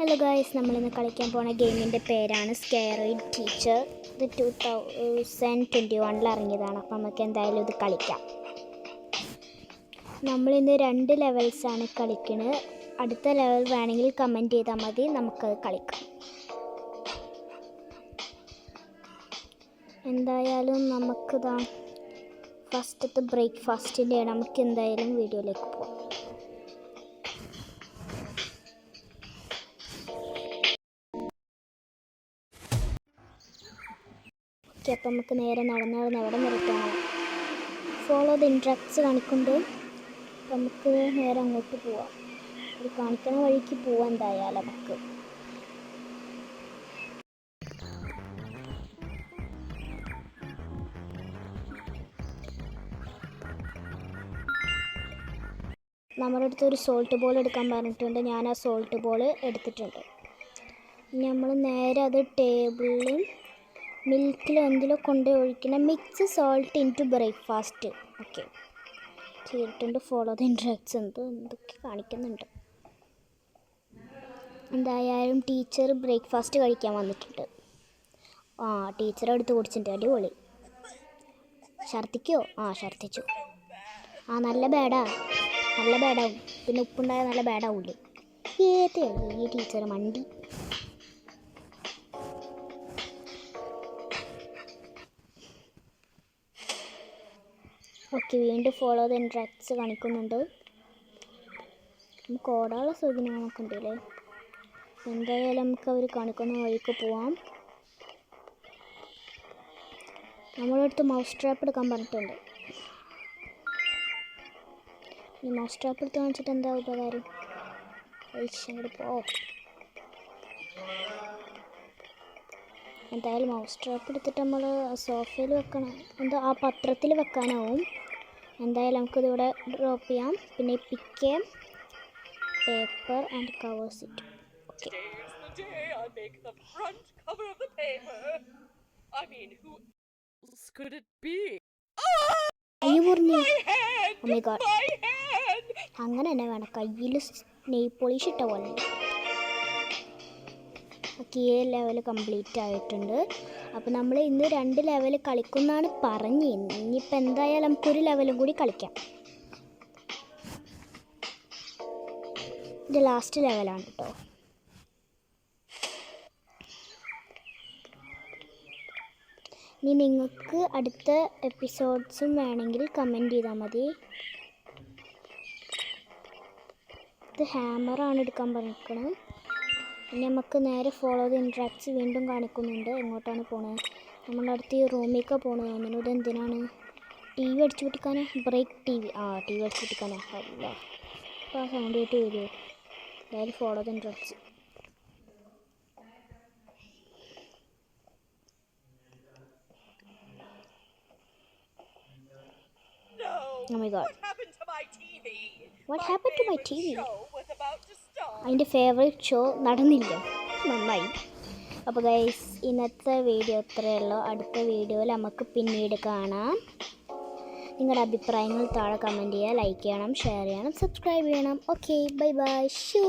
Hello guys, നമ്മളിന്ന് കളിക്കാൻ പോണ ഗെയിമിൻ്റെ പേരാണ് സ്കെയറോയിഡ് ടീച്ചർ. ഇത് 2021 ഇറങ്ങിയതാണ്. അപ്പം നമുക്ക് എന്തായാലും ഇത് കളിക്കാം. നമ്മളിന്ന് 2 ലെവൽസാണ് കളിക്കുന്നത്. അടുത്ത ലെവൽ വേണമെങ്കിൽ കമൻറ്റ് ചെയ്താൽ മതി, നമുക്കത് കളിക്കാം. എന്തായാലും നമുക്കിതാ ഫസ്റ്റത്തെ ബ്രേക്ക്ഫാസ്റ്റിൻ്റെ നമുക്ക് എന്തായാലും വീഡിയോയിലേക്ക് പോകാം. അപ്പം നമുക്ക് നേരെ നടന്ന് എവിടെ നിർത്തണം. ഫോളോ ദ ഇൻട്രാക്ട്സ് കാണിക്കുന്നുണ്ട്. അപ്പം നമുക്ക് നേരെ അങ്ങോട്ട് പോവാം. ഇത് കാണിക്കണ വഴിക്ക് പോവാം. എന്തായാലും നമുക്ക് നമ്മുടെ അടുത്ത് ഒരു സോൾട്ട് ബോൾ എടുക്കാൻ പറഞ്ഞിട്ടുണ്ട്. ഞാൻ ആ സോൾട്ട് ബോൾ എടുത്തിട്ടുണ്ട്. നമ്മൾ നേരെ അത് ടേബിളിൽ മിൽക്കിലോ എന്തിലോ കൊണ്ട് ഒഴിക്കണം. Mix salt in to breakfast. Okay, ചെയ്തിട്ടുണ്ട്. ഫോളോ ദ ഇൻട്രാക്ട്സ് എന്തൊക്കെ കാണിക്കുന്നുണ്ട്. എന്തായാലും ടീച്ചർ ബ്രേക്ക്ഫാസ്റ്റ് കഴിക്കാൻ വന്നിട്ടുണ്ട്. ടീച്ചർ എടുത്ത് കുടിച്ചിട്ടുണ്ട്. അടിപൊളി. ഛർദ്ദിക്കോ? ഛർദ്ദിച്ചു. നല്ല ബാഡാവും. പിന്നെ ഉപ്പുണ്ടായാൽ നല്ല ബാഡാവൂല്ലേ? ഈ ടീച്ചർ മണ്ടി. ഓക്കെ, വീണ്ടും ഫോളോ ദ ഇൻട്രാക്ട്സ് കാണിക്കുന്നുണ്ട്. നമുക്ക് ഓടാനുള്ള സൗകര്യമൊക്കെ ഉണ്ടല്ലേ. എന്തായാലും നമുക്ക് അവർ കാണിക്കുന്ന വഴിക്ക് പോവാം. നമ്മളടുത്ത് മൗസ് ട്രാപ്പ് എടുക്കാൻ പറഞ്ഞിട്ടുണ്ട്. ഈ മൗസ് ട്രാപ്പ് എടുത്ത് കാണിച്ചിട്ട് എന്താ ഉപകാരം? അങ്ങോട്ട് പോ. എന്തായാലും മൗസ് ട്രാപ്പ് എടുത്തിട്ട് നമ്മൾ സോഫയിൽ വെക്കണം. ആ പത്രത്തിൽ വെക്കാനാവും. എന്തായാലും നമുക്കിതിവിടെ ഡ്രോപ്പ് ചെയ്യാം. പിന്നെ pick paper and covers it. Okay, കയ്യ് മുറിഞ്ഞു. അങ്ങനെ തന്നെ വേണം. കയ്യിൽ നെയിൽ പോളിഷ് ഇട്ട പോലെ. ഓക്കെ, ഈ ലെവൽ കംപ്ലീറ്റ് ആയിട്ടുണ്ട്. അപ്പോൾ നമ്മൾ ഇന്ന് 2 ലെവൽ കളിക്കുമെന്നാണ് പറഞ്ഞ്. ഇനിയിപ്പോൾ എന്തായാലും നമുക്കൊരു ലെവലും കൂടി കളിക്കാം. ഇത് ലാസ്റ്റ് ലെവലാണ് കേട്ടോ. ഇനി നിങ്ങൾക്ക് അടുത്ത എപ്പിസോഡ്സും വേണമെങ്കിൽ കമൻറ്റ് ചെയ്താൽ മതി. ഇത് ഹാമറാണ് എടുക്കാൻ പറഞ്ഞിരിക്കുന്നത്. ഇനി നമുക്ക് നേരെ ഫോളോ ദ ഇൻട്രാക്ട്സ് വീണ്ടും കാണിക്കുന്നുണ്ട്. എങ്ങോട്ടാണ് പോണത്? നമ്മുടെ അടുത്ത് ഈ റൂമിലേക്ക് പോകണത്. അമ്മനോട് എന്തിനാണ്? ടി വി അടിച്ചു പൊട്ടിക്കാനാ? Break T V. T V അടിച്ചു പൊട്ടിക്കാനാ? അല്ല, അപ്പോൾ ആ സൗണ്ട് കേട്ട് വരുമോ? എന്തായാലും follow the instructs. Oh my god. What happened to my TV? അതിൻ്റെ ഫേവറേറ്റ് ഷോ നടന്നില്ല. നന്നായി. അപ്പോൾ ഗൈസ്, ഇന്നത്തെ വീഡിയോ ഇത്രയേ ഉള്ളൂ. അടുത്ത വീഡിയോയിൽ നമുക്ക് പിന്നീട് കാണാം. നിങ്ങളുടെ അഭിപ്രായങ്ങൾ താഴെ കമൻറ്റ് ചെയ്യുക, ലൈക്ക് ചെയ്യണം, ഷെയർ ചെയ്യണം, സബ്സ്ക്രൈബ് ചെയ്യണം. Okay, bye bye. ഷൂ.